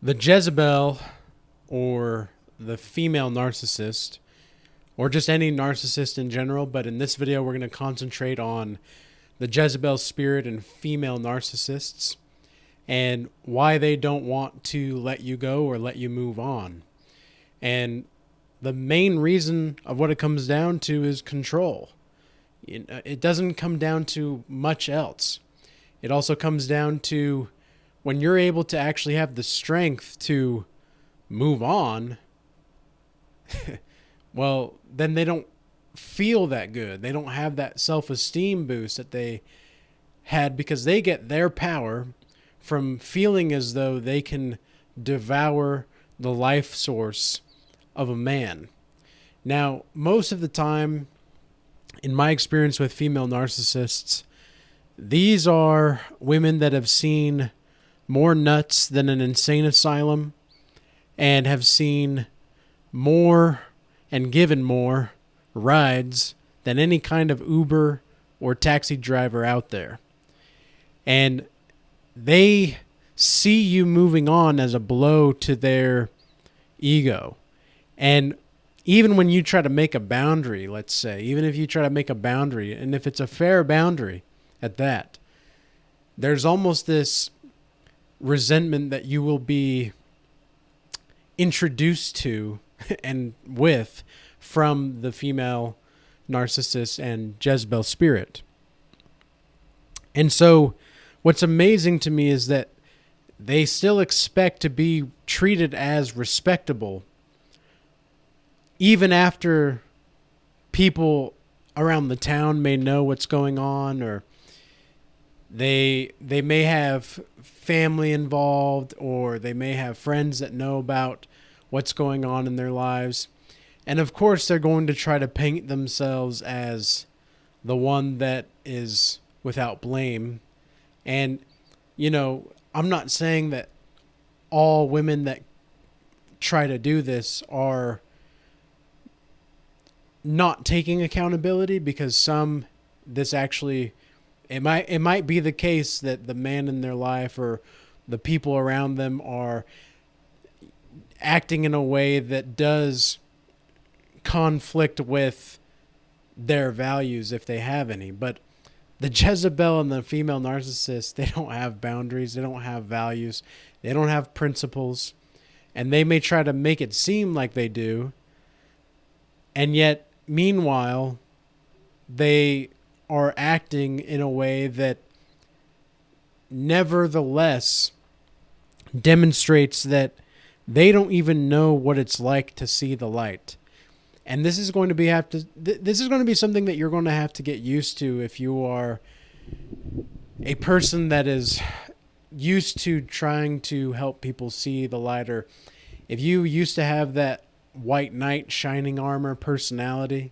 The Jezebel, or the female narcissist, or just any narcissist in general, but in this video we're going to concentrate on the Jezebel spirit and female narcissists and why they don't want to let you go or let you move on. And the main reason of what it comes down to is control. It doesn't come down to much else. It also comes down to when you're able to actually have the strength to move on, well, then they don't feel that good. They don't have that self-esteem boost that they had because they get their power from feeling as though they can devour the life source of a man. Now, most of the time, in my experience with female narcissists, these are women that have seen more nuts than an insane asylum and have seen more and given more rides than any kind of Uber or taxi driver out there. And they see you moving on as a blow to their ego. And even when you try to make a boundary, let's say, even if you try to make a boundary, and if it's a fair boundary at that, there's almost this resentment that you will be introduced to and with from the female narcissist and Jezebel spirit. And so what's amazing to me is that they still expect to be treated as respectable even after people around the town may know what's going on, or they may have family involved, or they may have friends that know about what's going on in their lives. And of course, they're going to try to paint themselves as the one that is without blame. And, I'm not saying that all women that try to do this are not taking accountability, because some, this actually, it might be the case that the man in their life or the people around them are acting in a way that does conflict with their values, if they have any. But the Jezebel and the female narcissist, they don't have boundaries, they don't have values, they don't have principles, and they may try to make it seem like they do, and yet meanwhile they are acting in a way that nevertheless demonstrates that they don't even know what it's like to see the light. And this is going to be something that you're going to have to get used to if you are a person that is used to trying to help people see the light, or if you used to have that white knight shining armor personality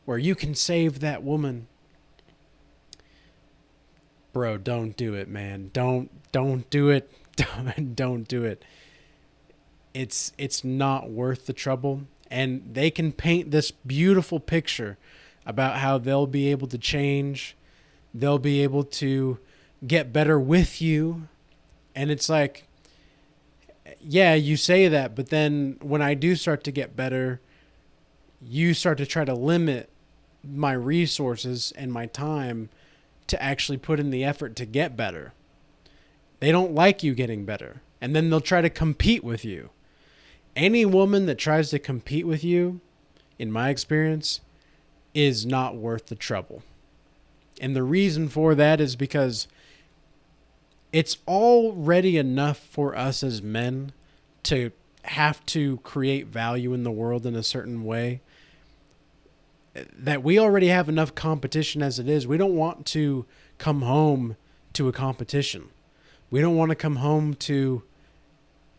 where you can save that woman. Bro, don't do it, man. Don't do it. Don't do it. It's not worth the trouble. And they can paint this beautiful picture about how they'll be able to change. They'll be able to get better with you. And it's like, yeah, you say that, but then when I do start to get better, you start to try to limit my resources and my time to actually put in the effort to get better. They don't like you getting better. And then they'll try to compete with you. Any woman that tries to compete with you, in my experience, is not worth the trouble. And the reason for that is because it's already enough for us as men to have to create value in the world in a certain way, that we already have enough competition as it is. We don't want to come home to a competition. We don't want to come home to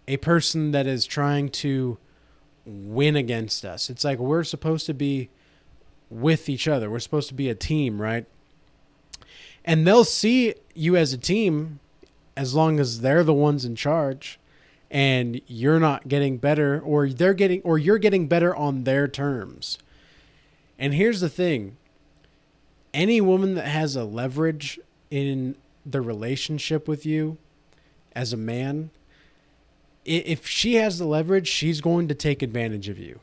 a person that is trying to win against us. It's like we're supposed to be with each other. We're supposed to be a team, right? And they'll see you as a team as long as they're the ones in charge and you're not getting better, or you're getting better on their terms. And here's the thing. Any woman that has a leverage in the relationship with you as a man, If she has the leverage, she's going to take advantage of you.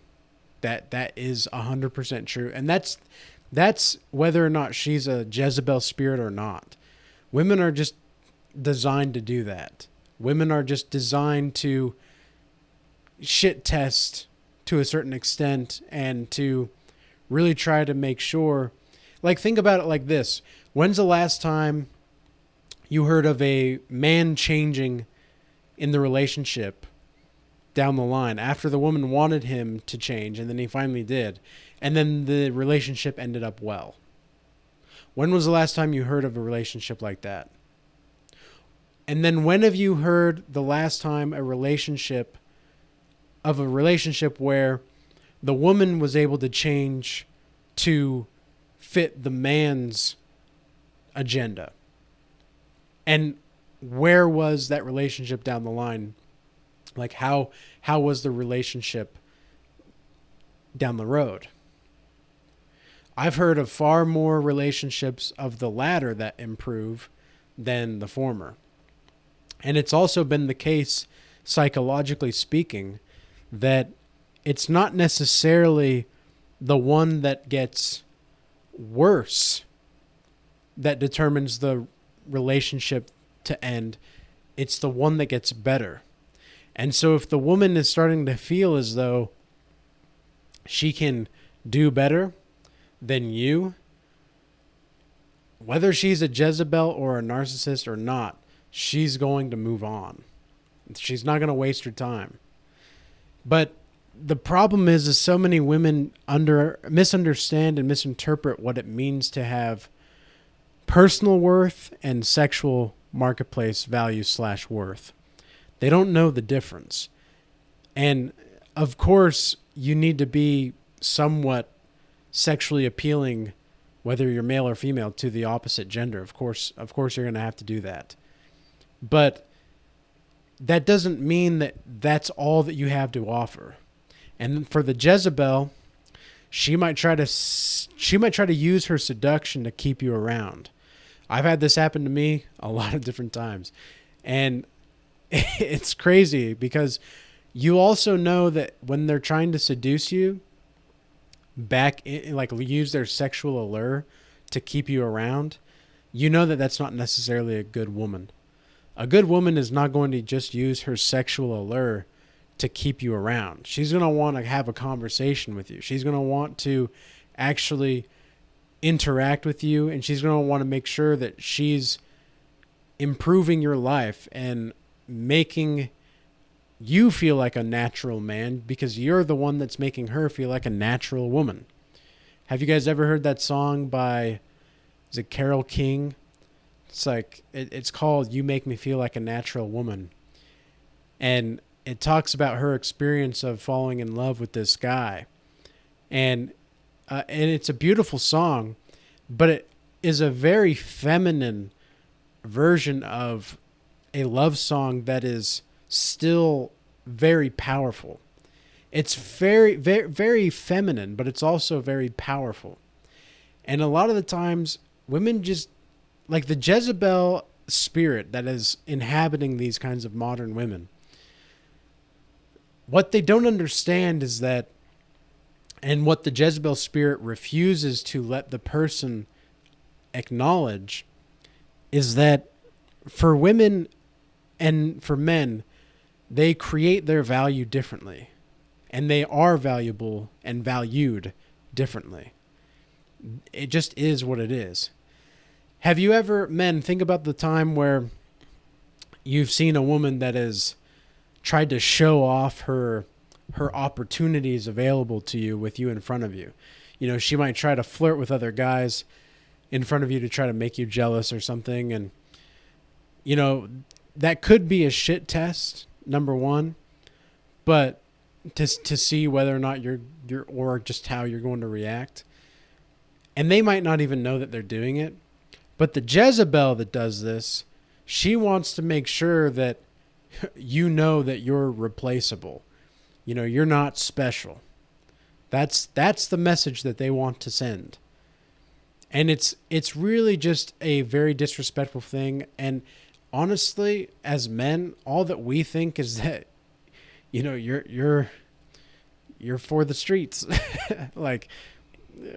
That is 100% true. And that's whether or not she's a Jezebel spirit or not. Women are just designed to do that. Women are just designed to shit test to a certain extent and to really try to make sure. Like, think about it like this. When's the last time you heard of a man changing in the relationship down the line after the woman wanted him to change and then he finally did, and then the relationship ended up well? When was the last time you heard of a relationship like that? And then when have you heard the last time a relationship where the woman was able to change to fit the man's agenda? And where was that relationship down the line? Like, how was the relationship down the road? I've heard of far more relationships of the latter that improve than the former. And it's also been the case, psychologically speaking, that it's not necessarily the one that gets worse that determines the relationship to end. It's the one that gets better. And so if the woman is starting to feel as though she can do better than you, whether she's a Jezebel or a narcissist or not, she's going to move on. She's not going to waste her time. But the problem is so many women misunderstand and misinterpret what it means to have personal worth and sexual marketplace value / worth. They don't know the difference. And of course, you need to be somewhat sexually appealing, whether you're male or female, to the opposite gender. Of course, you're going to have to do that. But that doesn't mean that that's all that you have to offer. And for the Jezebel, she might try to use her seduction to keep you around. I've had this happen to me a lot of different times. And it's crazy because you also know that when they're trying to seduce you back in, like use their sexual allure to keep you around, you know that that's not necessarily a good woman. A good woman is not going to just use her sexual allure to keep you around. She's going to want to have a conversation with you. She's going to want to actually interact with you, and she's going to want to make sure that she's improving your life and making you feel like a natural man because you're the one that's making her feel like a natural woman. Have you guys ever heard that song by, is it Carole King? It's like, it's called You Make Me Feel Like a Natural Woman. And it talks about her experience of falling in love with this guy. And it's a beautiful song, but it is a very feminine version of a love song that is still very powerful. It's very, very, very feminine, but it's also very powerful. And a lot of the times, women just, like the Jezebel spirit that is inhabiting these kinds of modern women, what they don't understand is that, and what the Jezebel spirit refuses to let the person acknowledge, is that for women and for men, they create their value differently. And they are valuable and valued differently. It just is what it is. Have you ever, men, think about the time where you've seen a woman that has tried to show off her opportunities available to you with you in front of you. You know, she might try to flirt with other guys in front of you to try to make you jealous or something. And, you know, that could be a shit test, number one, but to see whether or not you're or just how you're going to react. And they might not even know that they're doing it. But the Jezebel that does this, she wants to make sure that you know that you're replaceable. You know, you're not special. That's the message that they want to send. And it's really just a very disrespectful thing. And honestly, as men, all that we think is that you're for the streets. Like,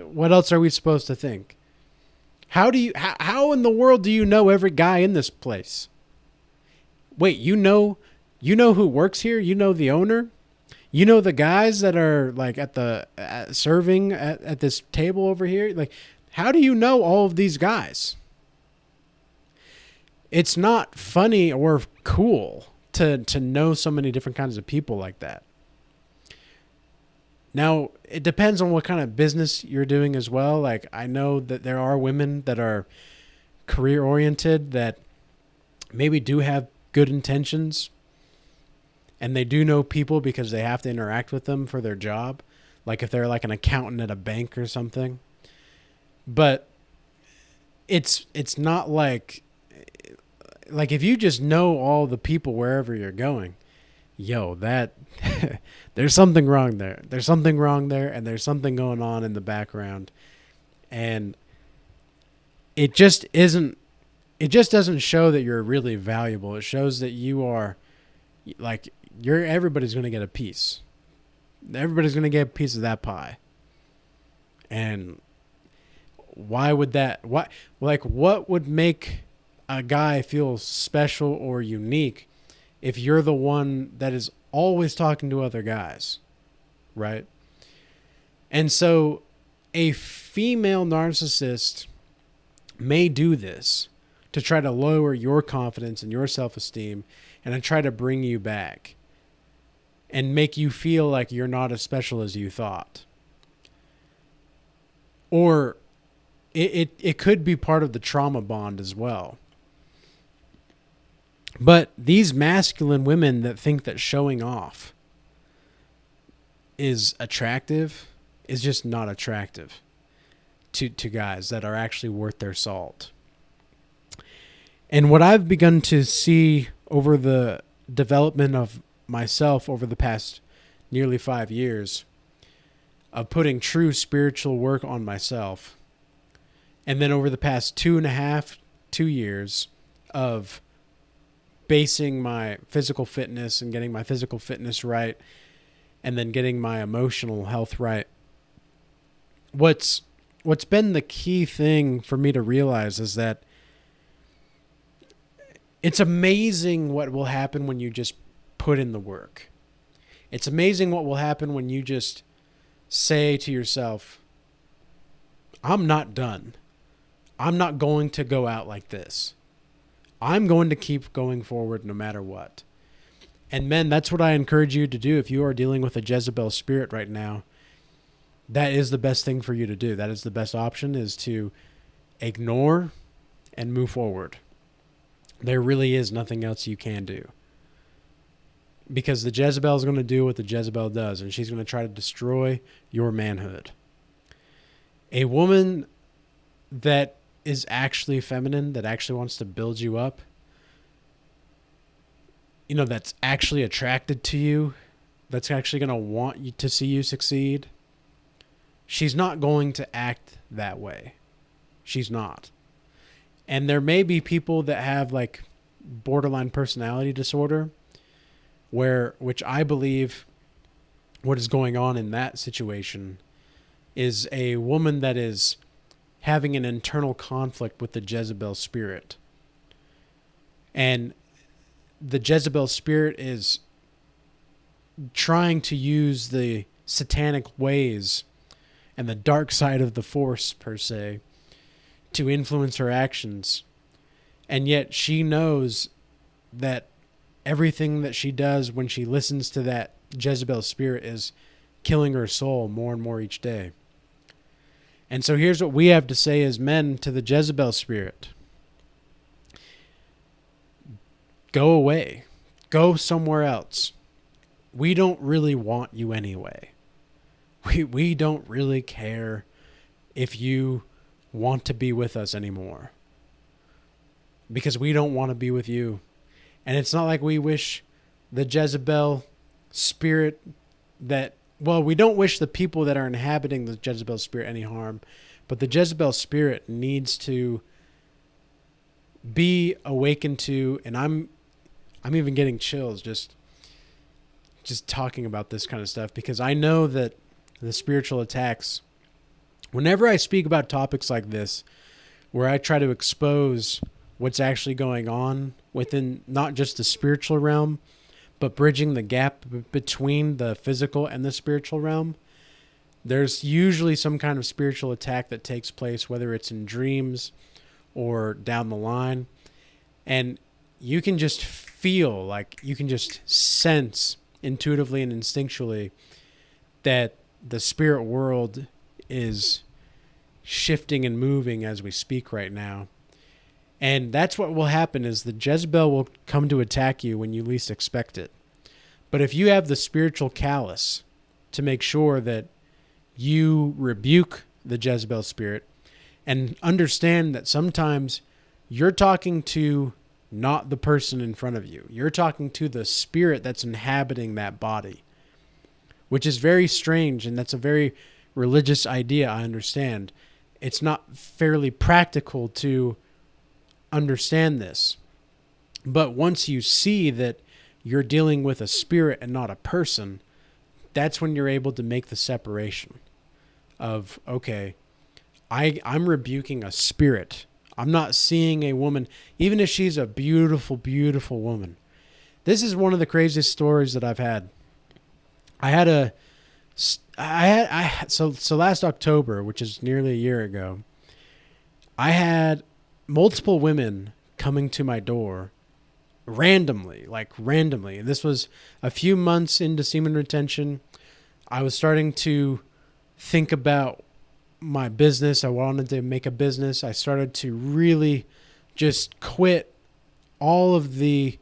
what else are we supposed to think? How in the world do you know every guy in this place? Wait, you know who works here? You know the owner? You know the guys that are like serving at this table over here? Like, how do you know all of these guys? It's not funny or cool to know so many different kinds of people like that. Now, it depends on what kind of business you're doing as well. Like, I know that there are women that are career oriented that maybe do have good intentions, and they do know people because they have to interact with them for their job. Like if they're like an accountant at a bank or something. But it's not like if you just know all the people wherever you're going, that there's something wrong there. There's something wrong there, and there's something going on in the background. And it just doesn't show that you're really valuable. It shows that you are like everybody's going to get a piece. Everybody's going to get a piece of that pie. And why would that what would make a guy feel special or unique if you're the one that is always talking to other guys, right? And so a female narcissist may do this to try to lower your confidence and your self-esteem and to try to bring you back and make you feel like you're not as special as you thought. Or it could be part of the trauma bond as well. But these masculine women that think that showing off is attractive is just not attractive to guys that are actually worth their salt. And what I've begun to see over the development of myself over the past nearly 5 years of putting true spiritual work on myself, and then over the past 2 years of basing my physical fitness and getting my physical fitness right, and then getting my emotional health right, what's been the key thing for me to realize is that it's amazing what will happen when you just put in the work. It's amazing what will happen when you just say to yourself, I'm not done. I'm not going to go out like this. I'm going to keep going forward no matter what. And men, that's what I encourage you to do. If you are dealing with a Jezebel spirit right now, that is the best thing for you to do. That is the best option, is to ignore and move forward. There really is nothing else you can do. Because the Jezebel is going to do what the Jezebel does, and she's going to try to destroy your manhood. A woman that is actually feminine, that actually wants to build you up, that's actually attracted to you, that's actually going to want you to see you succeed, she's not going to act that way. She's not. And there may be people that have like borderline personality disorder, which I believe what is going on in that situation is a woman that is having an internal conflict with the Jezebel spirit. And the Jezebel spirit is trying to use the satanic ways and the dark side of the force, per se, to influence her actions. And yet she knows that everything that she does when she listens to that Jezebel spirit is killing her soul more and more each day. And so here's what we have to say as men to the Jezebel spirit. Go away. Go somewhere else. We don't really want you anyway. We don't really care if you want to be with us anymore. Because we don't want to be with you. And it's not like we wish the Jezebel spirit we don't wish the people that are inhabiting the Jezebel spirit any harm, but the Jezebel spirit needs to be awakened to, and I'm even getting chills just just talking about this kind of stuff, because I know that the spiritual attacks, whenever I speak about topics like this, where I try to expose what's actually going on within not just the spiritual realm, but bridging the gap between the physical and the spiritual realm, there's usually some kind of spiritual attack that takes place, whether it's in dreams or down the line. And you can just feel, like you can just sense intuitively and instinctually that the spirit world is shifting and moving as we speak right now. And that's what will happen, is the Jezebel will come to attack you when you least expect it. But if you have the spiritual callus to make sure that you rebuke the Jezebel spirit and understand that sometimes you're talking to not the person in front of you. You're talking to the spirit that's inhabiting that body, which is very strange, and that's a very religious idea, I understand. It's not fairly practical to understand this. But once you see that you're dealing with a spirit and not a person, that's when you're able to make the separation of, okay, I'm rebuking a spirit. I'm not seeing a woman, even if she's a beautiful, beautiful woman. This is one of the craziest stories that I've had. So last October, which is nearly a year ago, I had multiple women coming to my door randomly. And this was a few months into semen retention. I was starting to think about my business. I wanted to make a business. I started to really just quit all of the,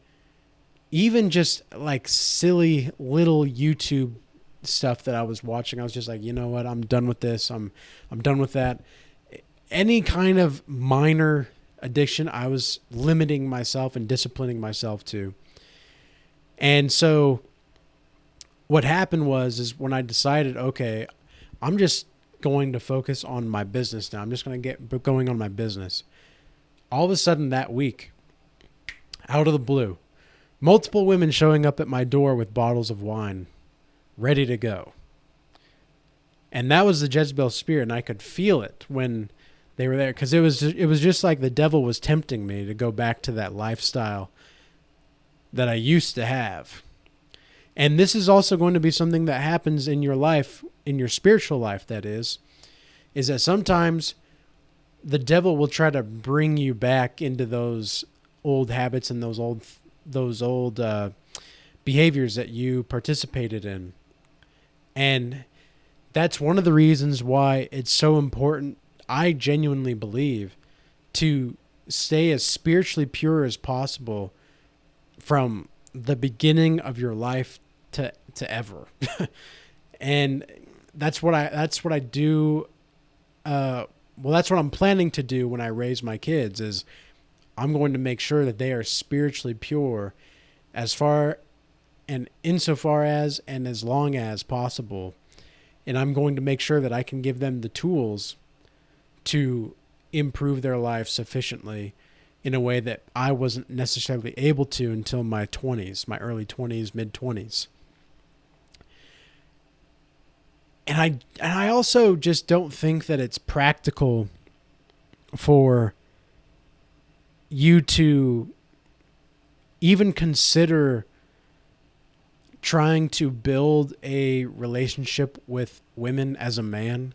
even just like silly little YouTube stuff that I was watching. I was just like, you know what? I'm done with this. I'm done with that. Any kind of minor addiction, I was limiting myself and disciplining myself to. And so what happened is when I decided, okay, I'm just going to focus on my business now. I'm just going to get going on my business. All of a sudden that week, out of the blue, multiple women showing up at my door with bottles of wine ready to go. And that was the Jezebel spirit, and I could feel it when they were there, because it was just like the devil was tempting me to go back to that lifestyle that I used to have. And this is also going to be something that happens in your life, in your spiritual life, that is that sometimes the devil will try to bring you back into those old habits and those old behaviors that you participated in. And that's one of the reasons why it's so important, I genuinely believe, to stay as spiritually pure as possible from the beginning of your life to ever. And that's what I do. That's what I'm planning to do when I raise my kids, is I'm going to make sure that they are spiritually pure as far and insofar as and as long as possible. And I'm going to make sure that I can give them the tools to improve their life sufficiently in a way that I wasn't necessarily able to until my 20s, my early 20s, mid 20s. And I also just don't think that it's practical for you to even consider trying to build a relationship with women as a man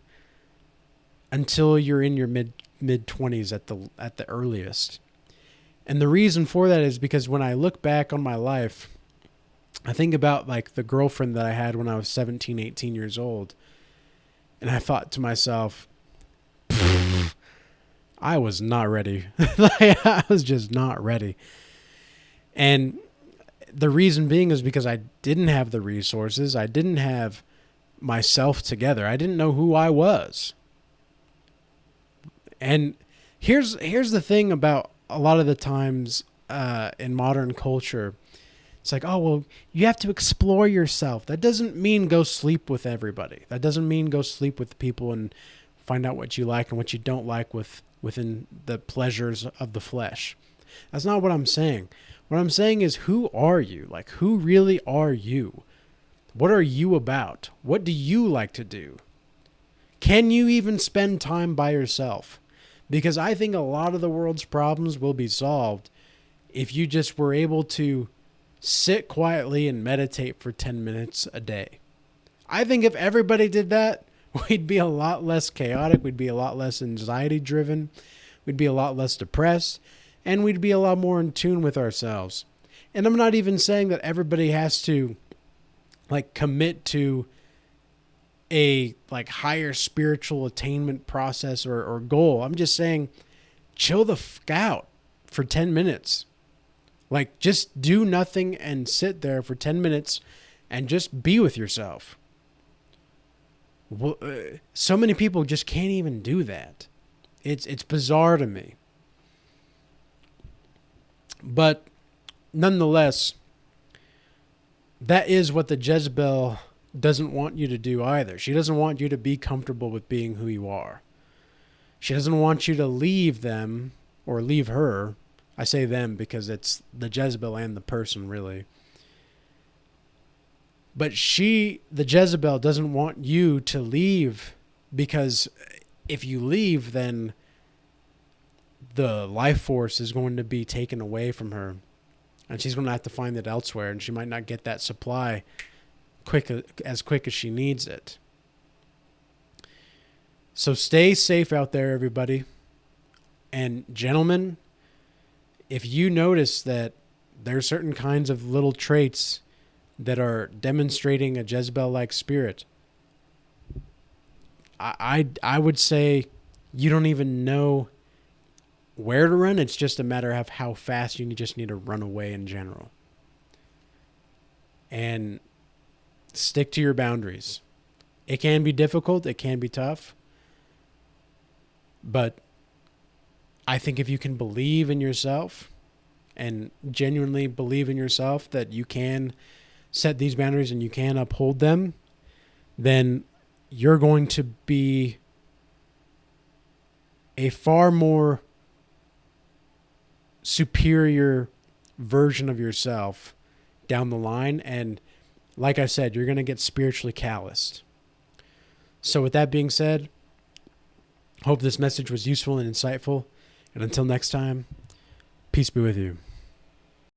until you're in your mid 20s at the earliest. And the reason for that is because when I look back on my life, I think about like the girlfriend that I had when I was 17, 18 years old. And I thought to myself, I was not ready. I was just not ready. And the reason being is because I didn't have the resources. I didn't have myself together. I didn't know who I was. And here's the thing about a lot of the times in modern culture. It's like, oh, well, you have to explore yourself. That doesn't mean go sleep with everybody. That doesn't mean go sleep with people and find out what you like and what you don't like within the pleasures of the flesh. That's not what I'm saying. What I'm saying is, who are you? Like, who really are you? What are you about? What do you like to do? Can you even spend time by yourself? Because I think a lot of the world's problems will be solved if you just were able to sit quietly and meditate for 10 minutes a day. I think if everybody did that, we'd be a lot less chaotic. We'd be a lot less anxiety driven. We'd be a lot less depressed. And we'd be a lot more in tune with ourselves. And I'm not even saying that everybody has to commit to a higher spiritual attainment process or goal. I'm just saying chill the f out for 10 minutes. Just do nothing and sit there for 10 minutes and just be with yourself. Well, so many people just can't even do that. It's bizarre to me. But nonetheless, that is what the Jezebel doesn't want you to do either. She doesn't want you to be comfortable with being who you are. She doesn't want you to leave them or leave her. I say them because it's the Jezebel and the person, really. But the Jezebel doesn't want you to leave, because if you leave, then the life force is going to be taken away from her. And she's going to have to find it elsewhere, and she might not get that supply as quick as she needs it. So stay safe out there, everybody. And gentlemen, if you notice that there are certain kinds of little traits that are demonstrating a Jezebel-like spirit, I would say you don't even know where to run. It's just a matter of how fast you just need to run away in general. And stick to your boundaries. It can be difficult. It can be tough. But I think if you can believe in yourself and genuinely believe in yourself that you can set these boundaries and you can uphold them, then you're going to be a far more superior version of yourself down the line. And like I said, you're going to get spiritually calloused. So with that being said, hope this message was useful and insightful. And until next time, peace be with you.